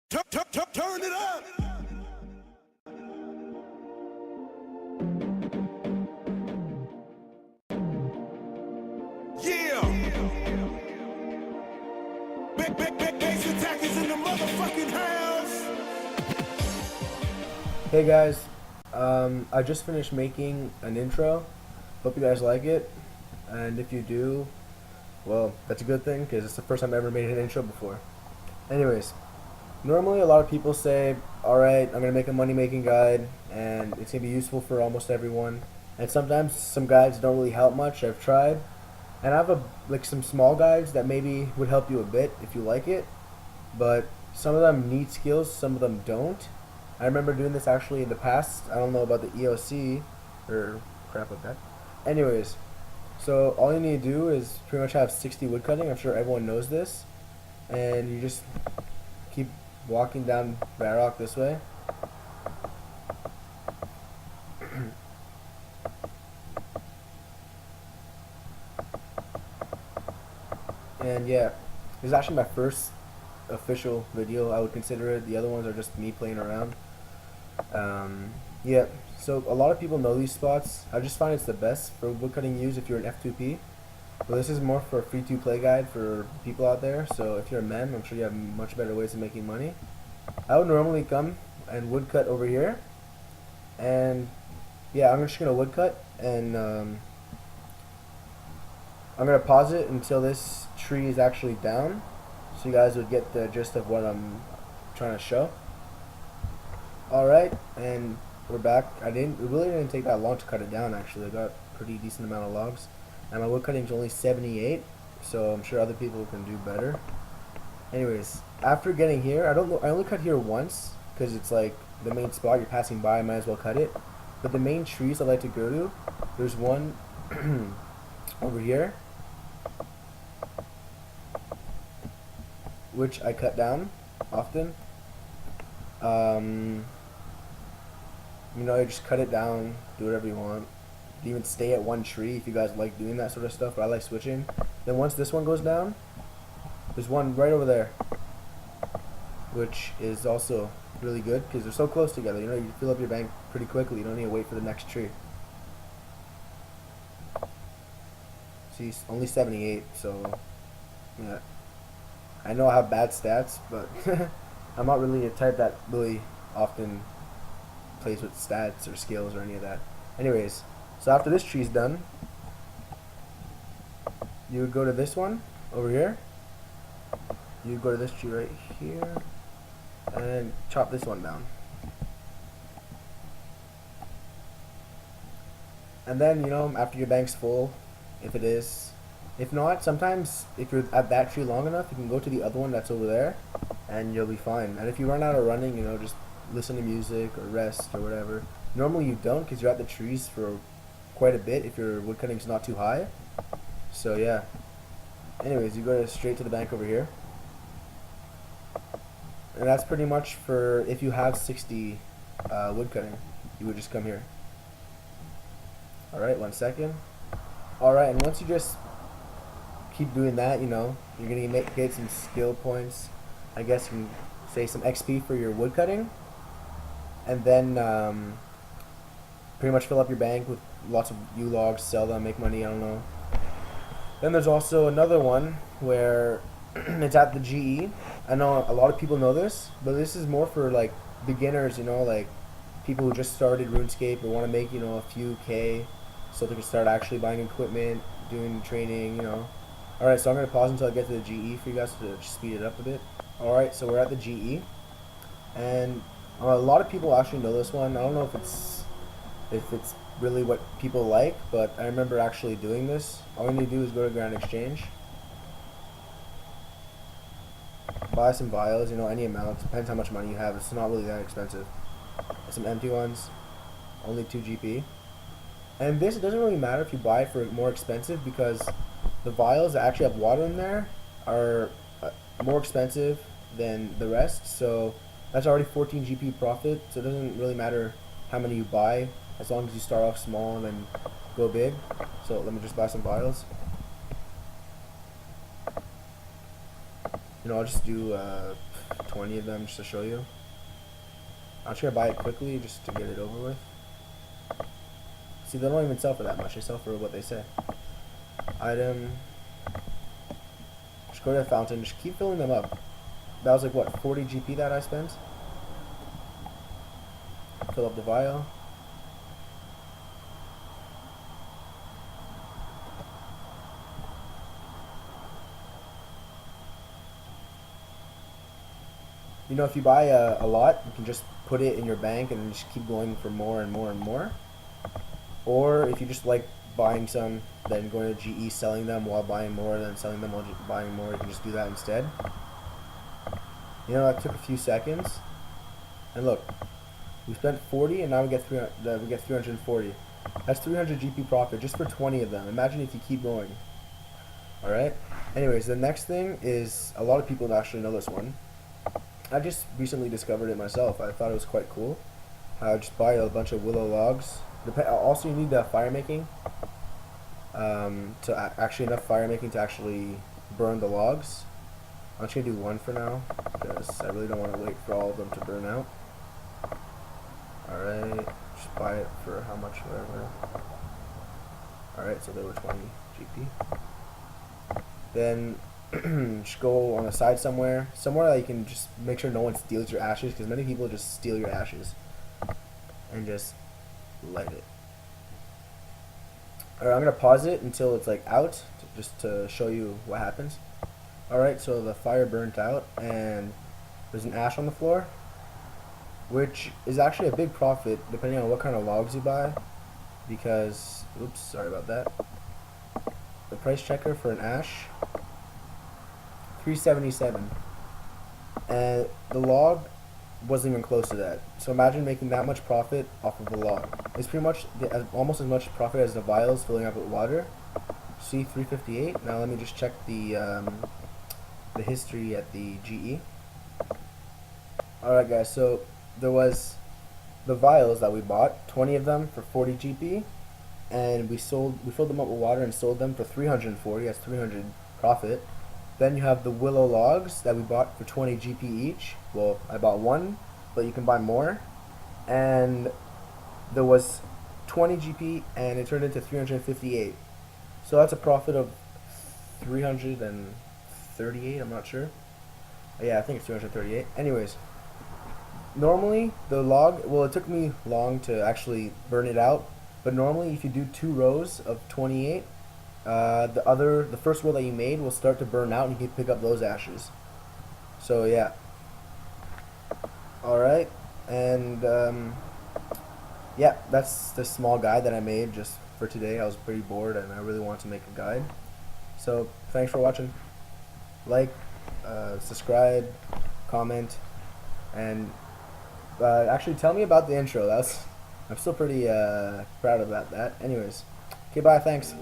Turn it up. Yeah. Base attack is in the motherfucking house. Hey guys, I just finished making an intro. Hope you guys like it, and if you do, well, that's a good thing because it's the first time I ever made an intro before. Anyways, normally a lot of people say, alright, I'm gonna make a money making guide and it's gonna be useful for almost everyone. And sometimes some guides don't really help much. I've tried, and I have some small guides that maybe would help you a bit if you like it, but some of them need skills, some of them don't. I remember doing this actually in the past. I don't know about the EOC or crap like that. Anyways, so all you need to do is pretty much have 60 woodcutting. I'm sure everyone knows this. And you just keep walking down Barrock this way. And yeah, this is actually my first official video, I would consider it. The other ones are just me playing around. Yeah, so a lot of people know these spots. I just find it's the best for woodcutting use if you're an F2p. But this is more for a free-to-play guide for people out there. So if you're a man, I'm sure you have much better ways of making money. I would normally come and woodcut over here. And yeah, I'm just going to woodcut. And I'm going to pause it until this tree is actually down, so you guys would get the gist of what I'm trying to show. Alright, and we're back. It really didn't take that long to cut it down actually. I got a pretty decent amount of logs. And my wood cutting is only 78, so I'm sure other people can do better. Anyways, after getting here, I only cut here once, because it's like the main spot, you're passing by, I might as well cut it. But the main trees I like to go to, there's one over here, which I cut down often. You know, you just cut it down, do whatever you want. You can even stay at one tree if you guys like doing that sort of stuff, but I like switching. Then once this one goes down, there's one right over there, which is also really good because they're so close together. You know, you fill up your bank pretty quickly. You don't need to wait for the next tree. See, only 78, so yeah. I know I have bad stats, but I'm not really a type that really often plays with stats or skills or any of that. Anyways, so after this tree's done, you would go to this one over here. You would go to this tree right here and chop this one down. And then, you know, after your bank's full, if it is, if not, sometimes if you're at that tree long enough, you can go to the other one that's over there and you'll be fine. And if you run out of running, you know, just listen to music or rest or whatever. Normally you don't because you're at the trees for quite a bit if your woodcutting's not too high. So yeah. Anyways, you go straight to the bank over here. And that's pretty much for if you have 60 woodcutting. You would just come here. Alright, 1 second. Alright, and once you just keep doing that, you know, you're going to get some skill points. I guess you can say some XP for your woodcutting. And then pretty much fill up your bank with lots of U-logs, sell them, make money, I don't know. Then there's also another one where it's at the GE. I know a lot of people know this, but this is more for like beginners, you know, like people who just started RuneScape or want to make, you know, a few K so they can start actually buying equipment, doing training, you know. Alright, so I'm going to pause until I get to the GE for you guys to just speed it up a bit. Alright, so we're at the GE, and a lot of people actually know this one. I don't know if it's really what people like, but I remember actually doing this. All you need to do is go to Grand Exchange, buy some vials, you know, any amount, depends how much money you have. It's not really that expensive. Some empty ones, only 2 GP. And this, it doesn't really matter if you buy it for more expensive because the vials that actually have water in there are more expensive than the rest, so that's already 14 GP profit, so it doesn't really matter how many you buy as long as you start off small and then go big. So let me just buy some vials. You know, I'll just do 20 of them just to show you. I'm just gonna buy it quickly just to get it over with. See, they don't even sell for that much. They sell for what they say. Item. Just go to the fountain. Just keep filling them up. That was like, what, 40 GP that I spent? Fill up the vial. You know, if you buy a lot, you can just put it in your bank and just keep going for more and more and more. Or if you just like buying some, then going to GE, selling them while buying more, then selling them while buying more, you can just do that instead. You know, that took a few seconds. And look, we spent 40 and now we get 340. That's 300 GP profit just for 20 of them. Imagine if you keep going. Alright? Anyways, the next thing is, a lot of people actually know this one. I just recently discovered it myself. I thought it was quite cool. Just buy a bunch of willow logs. Also, you need the fire making. Actually enough fire making to actually burn the logs. I'm just gonna do one for now because I really don't want to wait for all of them to burn out. Alright, just buy it for how much, whatever. Alright, so they were 20 GP. Then just go on the side somewhere that you can just make sure no one steals your ashes, because many people just steal your ashes. And just light it. Alright, I'm gonna pause it until it's like out, just to show you what happens. Alright, so the fire burnt out and there's an ash on the floor, which is actually a big profit depending on what kind of logs you buy, because, oops, sorry about that. The price checker for an ash, 377, and the log wasn't even close to that. So imagine making that much profit off of a log. It's pretty much almost as much profit as the vials filling up with water. See, 358. Now let me just check the history at the GE. Alright guys, so there was the vials that we bought, 20 of them for 40 GP, and we filled them up with water and sold them for 340. That's 300 profit. Then you have the willow logs that we bought for 20 GP each. Well, I bought one, but you can buy more. And there was 20 GP and it turned into 358. So that's a profit of 338, I'm not sure. Yeah, I think it's 338. Anyways, normally the log, well, it took me long to actually burn it out, but normally if you do 2 rows of 28, the first row that you made will start to burn out and you can pick up those ashes. So yeah. Alright, and yeah, that's the small guide that I made just for today. I was pretty bored and I really wanted to make a guide. So thanks for watching. Like, subscribe, comment, and actually tell me about the intro. I'm still pretty proud about that. Anyways, okay, bye, thanks.